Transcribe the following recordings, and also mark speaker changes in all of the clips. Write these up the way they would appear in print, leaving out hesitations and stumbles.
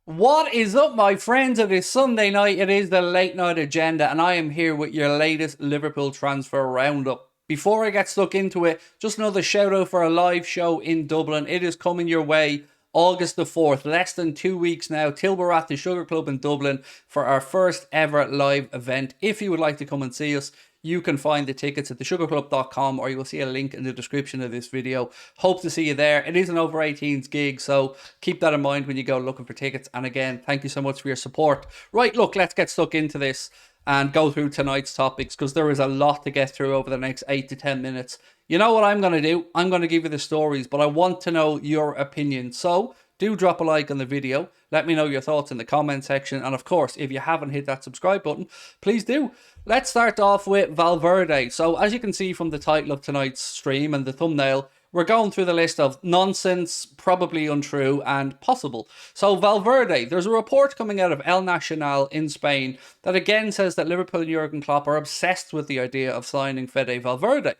Speaker 1: What is up, my friends? It is Sunday night. It is the late night agenda, and I am here with your latest Liverpool transfer roundup. Before I get stuck into it, just another shout out for a live show in Dublin. It is coming your way August the 4th, less than 2 weeks now, till we're at the Sugar Club in Dublin for our first ever live event. If you would like to come and see us, you can find the tickets at thesugarclub.com, or you will see a link in the description of this video. Hope to see you there. It is an over 18s gig, so keep that in mind when you go looking for tickets. And again, thank you so much for your support. Right, look, let's get stuck into this and go through tonight's topics, because there is a lot to get through over the next 8 to 10 minutes. You know what I'm going to do? I'm going to give you the stories, but I want to know your opinion. So do drop a like on the video. Let me know your thoughts in the comment section. And of course, if you haven't hit that subscribe button, please do. Let's start off with Valverde. So as you can see from the title of tonight's stream and the thumbnail, we're going through the list of nonsense, probably untrue, and possible. So Valverde, there's a report coming out of El Nacional in Spain that again says that Liverpool and Jurgen Klopp are obsessed with the idea of signing Fede Valverde.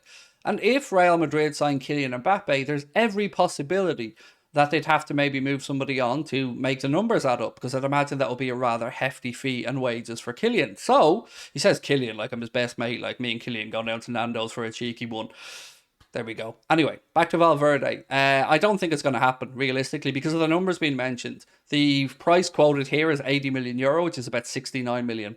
Speaker 1: And if Real Madrid sign Kylian Mbappe, there's every possibility that they'd have to maybe move somebody on to make the numbers add up, because I'd imagine that will be a rather hefty fee and wages for Kylian. So, he says Kylian like I'm his best mate, like me and Kylian going down to Nando's for a cheeky one. There we go. Anyway, back to Valverde. I don't think it's going to happen, realistically, because of the numbers being mentioned. The price quoted here is €80 million, which is about £69 million.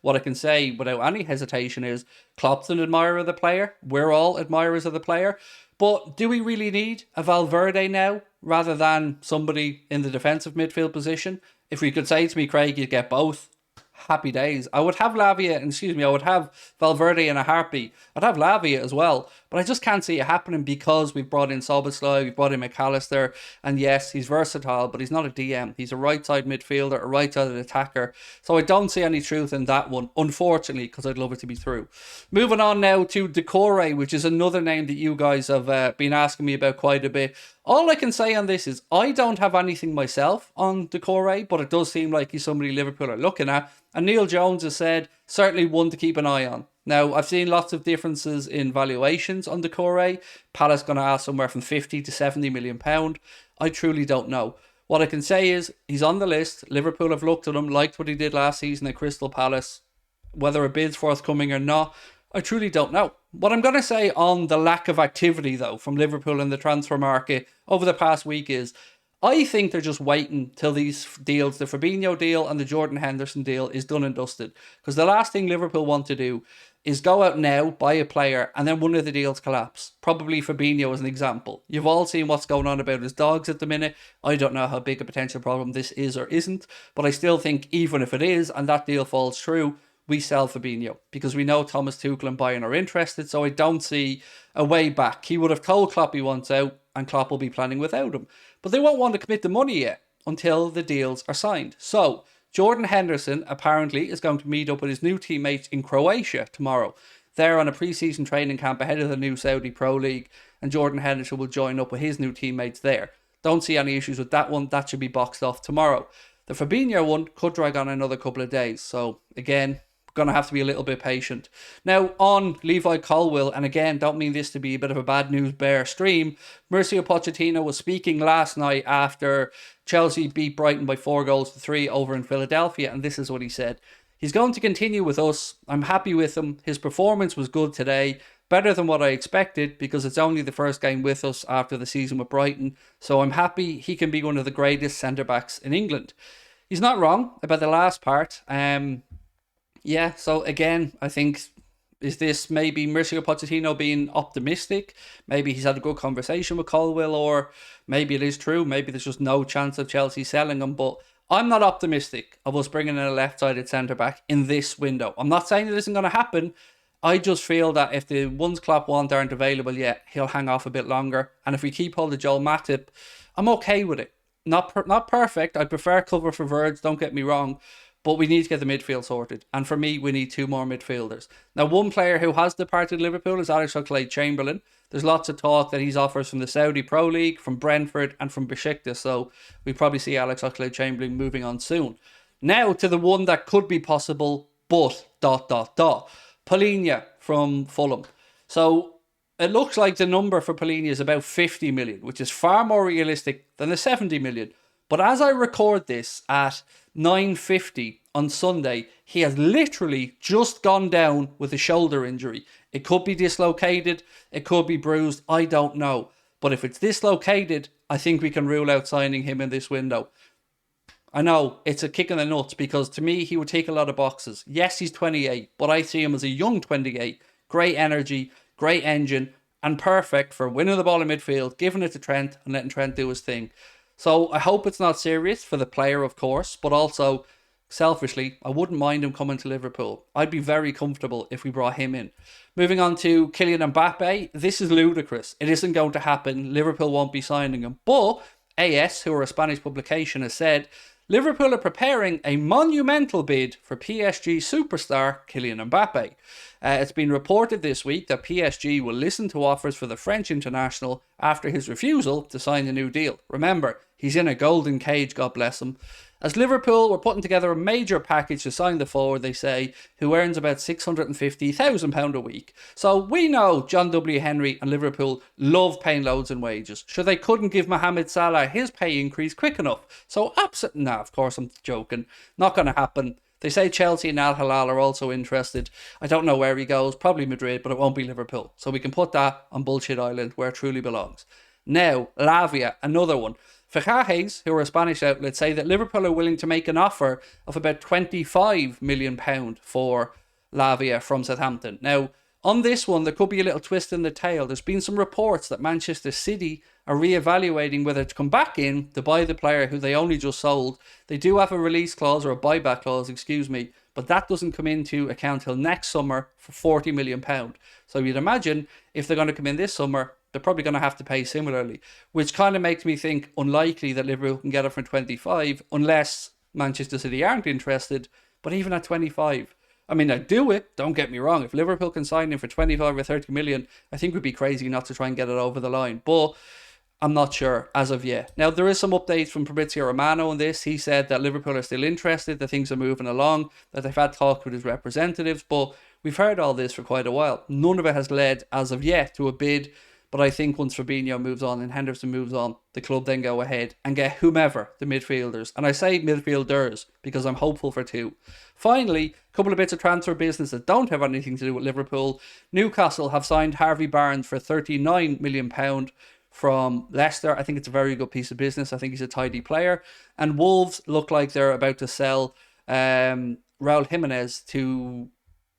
Speaker 1: What I can say without any hesitation is Klopp's an admirer of the player. We're all admirers of the player. But do we really need a Valverde now, rather than somebody in the defensive midfield position? If you could say to me, Craig, you'd get both, happy days. I would have I would have Valverde in a heartbeat. I'd have Lavia as well, but I just can't see it happening, because we've brought in Szoboszlai, we've brought in McAllister, and yes, he's versatile, but he's not a DM. He's a right side midfielder, a right side attacker, so I don't see any truth in that one, unfortunately, because I'd love it to be through. Moving on now to Decore, which is another name that you guys have been asking me about quite a bit. All I can say on this is I don't have anything myself on Decore, but it does seem like he's somebody Liverpool are looking at. And Neil Jones has said, certainly one to keep an eye on. Now, I've seen lots of differences in valuations on Decore. Palace going to ask somewhere from 50 to 70 million pound. I truly don't know. What I can say is he's on the list. Liverpool have looked at him, liked what he did last season at Crystal Palace. Whether a bid's forthcoming or not, I truly don't know. What I'm going to say on the lack of activity, though, from Liverpool in the transfer market over the past week is I think they're just waiting till these deals, the Fabinho deal and the Jordan Henderson deal, is done and dusted. Because the last thing Liverpool want to do is go out now, buy a player, and then one of the deals collapse. Probably Fabinho as an example. You've all seen what's going on about his dogs at the minute. I don't know how big a potential problem this is or isn't, but I still think even if it is and that deal falls through, we sell Fabinho, because we know Thomas Tuchel and Bayern are interested, so I don't see a way back. He would have told Klopp he wants out, and Klopp will be planning without him. But they won't want to commit the money yet until the deals are signed. So, Jordan Henderson apparently is going to meet up with his new teammates in Croatia tomorrow. They're on a pre-season training camp ahead of the new Saudi Pro League, and Jordan Henderson will join up with his new teammates there. Don't see any issues with that one. That should be boxed off tomorrow. The Fabinho one could drag on another couple of days. So, again, going to have to be a little bit patient. Now, on Levi Colwill, and again, don't mean this to be a bit of a bad news bear stream, Mauricio Pochettino was speaking last night after Chelsea beat Brighton by 4-3 over in Philadelphia, and this is what he said. He's going to continue with us. I'm happy with him. His performance was good today, better than what I expected, because it's only the first game with us after the season with Brighton, so I'm happy he can be one of the greatest centre-backs in England. He's not wrong about the last part. Yeah, so again, I think, is this maybe Mauricio Pochettino being optimistic? Maybe he's had a good conversation with Colwill, or maybe it is true. Maybe there's just no chance of Chelsea selling him. But I'm not optimistic of us bringing in a left-sided centre-back in this window. I'm not saying it isn't going to happen. I just feel that if the ones Klopp want aren't available yet, he'll hang off a bit longer. And if we keep hold of Joel Matip, I'm okay with it. Not perfect. I prefer cover for Verge, don't get me wrong. But we need to get the midfield sorted. And for me, we need two more midfielders. Now, one player who has departed Liverpool is Alex Oxlade-Chamberlain. There's lots of talk that he's offers from the Saudi Pro League, from Brentford, and from Besiktas. So we probably see Alex Oxlade-Chamberlain moving on soon. Now to the one that could be possible, but ... Palhinha from Fulham. So it looks like the number for Palhinha is about 50 million, which is far more realistic than the 70 million. But as I record this at 9:50 on Sunday, he has literally just gone down with a shoulder injury. It could be dislocated, it could be bruised, I don't know. But if it's dislocated, I think we can rule out signing him in this window. I know, it's a kick in the nuts, because to me, he would take a lot of boxes. Yes, he's 28, but I see him as a young 28. Great energy, great engine, and perfect for winning the ball in midfield, giving it to Trent, and letting Trent do his thing. So I hope it's not serious for the player, of course, but also, selfishly, I wouldn't mind him coming to Liverpool. I'd be very comfortable if we brought him in. Moving on to Kylian Mbappe, this is ludicrous. It isn't going to happen. Liverpool won't be signing him. But AS, who are a Spanish publication, has said Liverpool are preparing a monumental bid for PSG superstar Kylian Mbappe. It's been reported this week that PSG will listen to offers for the French international after his refusal to sign a new deal. Remember, he's in a golden cage, God bless him. As Liverpool were putting together a major package to sign the forward, they say, who earns about £650,000 a week. So we know John W. Henry and Liverpool love paying loads in wages. Sure, they couldn't give Mohamed Salah his pay increase quick enough. So of course I'm joking. Not going to happen. They say Chelsea and Al Hilal are also interested. I don't know where he goes, probably Madrid, but it won't be Liverpool. So we can put that on Bullshit Island where it truly belongs. Now, Lavia, another one. Fichajes, who are a Spanish outlet, say that Liverpool are willing to make an offer of about £25 million for Lavia from Southampton. Now, on this one, there could be a little twist in the tail. There's been some reports that Manchester City are re-evaluating whether to come back in to buy the player who they only just sold. They do have a release clause, or a buyback clause, but that doesn't come into account till next summer for £40 million. So you'd imagine if they're going to come in this summer, they're probably going to have to pay similarly, which kind of makes me think unlikely that Liverpool can get it for 25 unless Manchester City aren't interested. But even at 25, I mean, I'd do it, don't get me wrong. If Liverpool can sign him for 25 or 30 million, I think we'd be crazy not to try and get it over the line. But I'm not sure as of yet. Now, there is some updates from Fabrizio Romano on this. He said that Liverpool are still interested, that things are moving along, that they've had talk with his representatives. But we've heard all this for quite a while. None of it has led, as of yet, to a bid. But I think once Fabinho moves on and Henderson moves on, the club then go ahead and get whomever the midfielders. And I say midfielders because I'm hopeful for two. Finally, a couple of bits of transfer business that don't have anything to do with Liverpool. Newcastle have signed Harvey Barnes for £39 million from Leicester. I think it's a very good piece of business. I think he's a tidy player. And Wolves look like they're about to sell Raul Jimenez to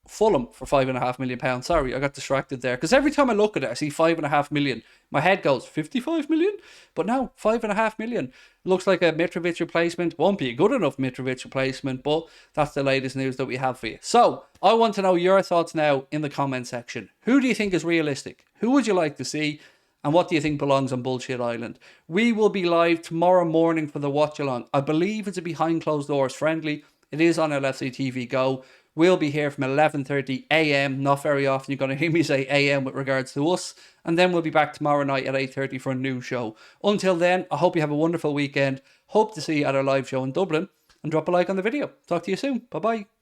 Speaker 1: Fulham for £5.5 million. Sorry, I got distracted there. Because every time I look at it, I see £5.5 million. My head goes, 55 million? But no, £5.5 million. Looks like a Mitrovic replacement. Won't be a good enough Mitrovic replacement, but that's the latest news that we have for you. So, I want to know your thoughts now in the comment section. Who do you think is realistic? Who would you like to see? And what do you think belongs on Bullshit Island? We will be live tomorrow morning for the watch along. I believe it's a behind closed doors friendly. It is on LFC TV Go. We'll be here from 11:30 a.m. Not very often you're going to hear me say a.m. with regards to us. And then we'll be back tomorrow night at 8:30 for a new show. Until then, I hope you have a wonderful weekend. Hope to see you at our live show in Dublin. And drop a like on the video. Talk to you soon. Bye-bye.